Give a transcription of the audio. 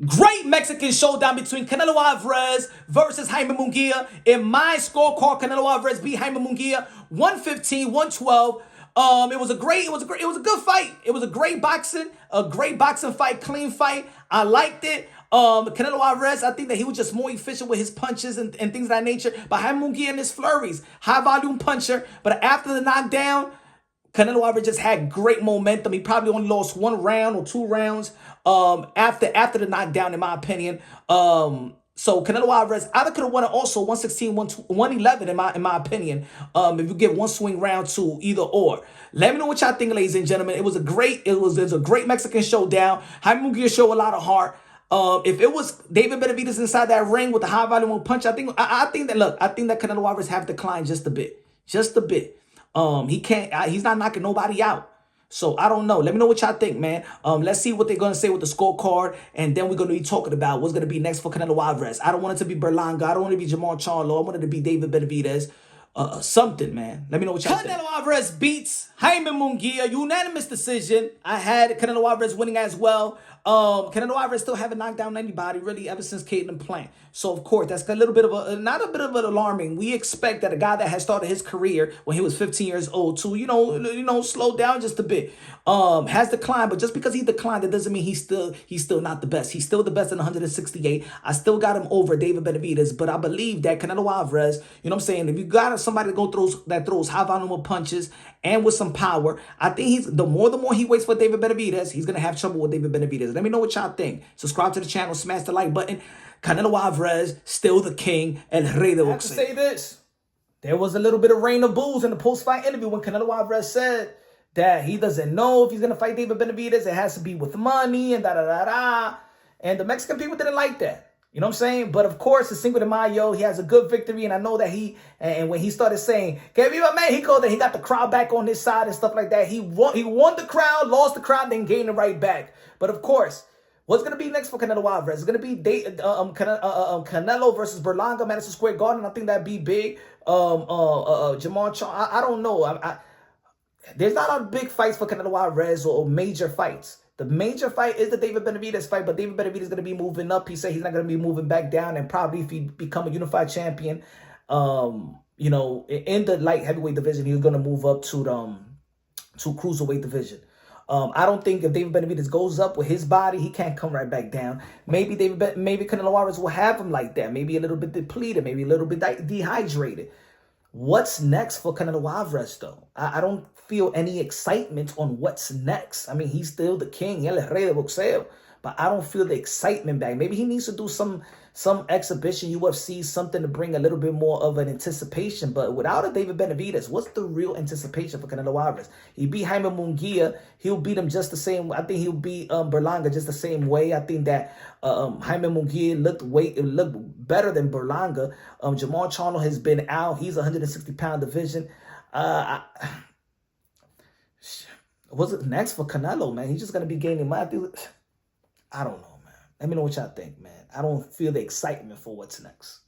Great Mexican showdown between Canelo Alvarez versus Jaime Munguia. In my scorecard, Canelo Alvarez beat Jaime Munguia 115, 112. It was a good fight. It was a great boxing fight, clean fight. I liked it. Canelo Alvarez, I think that he was just more efficient with his punches and things of that nature. But Jaime Munguia and his flurries, high volume puncher. But after the knockdown, Canelo Alvarez just had great momentum. He probably only lost one round or two rounds after the knockdown, in my opinion. So Canelo Alvarez either could have won it also 116, 111 in my opinion. If you get one swing round to either or. Let me know what y'all think, ladies and gentlemen. It was a great Mexican showdown. Jaime Munguia showed a lot of heart. If it was David Benavidez inside that ring with the high volume punch, I think that Canelo Alvarez have declined just a bit. Just a bit. He can't. He's not knocking nobody out. So I don't know. Let me know what y'all think, man. Let's see what they're gonna say with the scorecard, and then we're gonna be talking about what's gonna be next for Canelo Alvarez. I don't want it to be Berlanga. I don't want it to be Jamal Charlo. I want it to be David Benavidez. Something, man. Let me know what y'all think. Canelo Alvarez beats Jaime Munguia, unanimous decision. I had Canelo Alvarez winning as well. Canelo Alvarez still haven't knocked down anybody really ever since Caitlin Plant. So of course that's a little bit of not a bit of an alarming. We expect that a guy that has started his career when he was 15 years old to slow down just a bit. Has declined, but just because he declined, that doesn't mean he's still not the best. He's still the best in 168. I still got him over David Benavidez, but I believe that Canelo Alvarez, you know what I'm saying, if you got somebody that throws high volume punches and with some power, I think the more he waits for David Benavidez, he's gonna have trouble with David Benavidez. Let me know what y'all think. Subscribe to the channel, smash the like button. Canelo Alvarez, still the king, El Rey de Boxeo. I have to say this. There was a little bit of rain of boos in the post-fight interview when Canelo Alvarez said that he doesn't know if he's going to fight David Benavidez. It has to be with money and da-da-da-da. And the Mexican people didn't like that. You know what I'm saying? But of course, the Cinco de Mayo, he has a good victory. And I know that and when he started saying, "Que viva Mexico," that he got the crowd back on his side and stuff like that. He won the crowd, lost the crowd, then gained it right back. But of course, what's going to be next for Canelo Alvarez? It's going to be Canelo versus Berlanga, Madison Square Garden. I think that'd be big. Jamal Charles, I don't know. There's not a lot of big fights for Canelo Alvarez or major fights. The major fight is the David Benavidez fight, but David Benavidez is going to be moving up. He said he's not going to be moving back down, and probably if he become a unified champion, in the light heavyweight division, he's going to move up to cruiserweight division. I don't think if David Benavidez goes up with his body, he can't come right back down. Maybe Canelo Alvarez will have him like that. Maybe a little bit depleted, maybe a little bit dehydrated. What's next for Canelo Alvarez, though? I don't feel any excitement on what's next. I mean, he's still the king, El Rey de Boxeo, but I don't feel the excitement back. Maybe he needs to do some exhibition, UFC, something to bring a little bit more of an anticipation. But without a David Benavidez, what's the real anticipation for Canelo Alvarez? He beat Jaime Munguia. He'll beat him just the same. I think he'll beat Berlanga just the same way. I think that Jaime Munguia looked better than Berlanga. Jamal Charlo has been out. He's 160-pound division. What's it next for Canelo, man? He's just going to be gaining money. I don't know, man. Let me know what y'all think, man. I don't feel the excitement for what's next.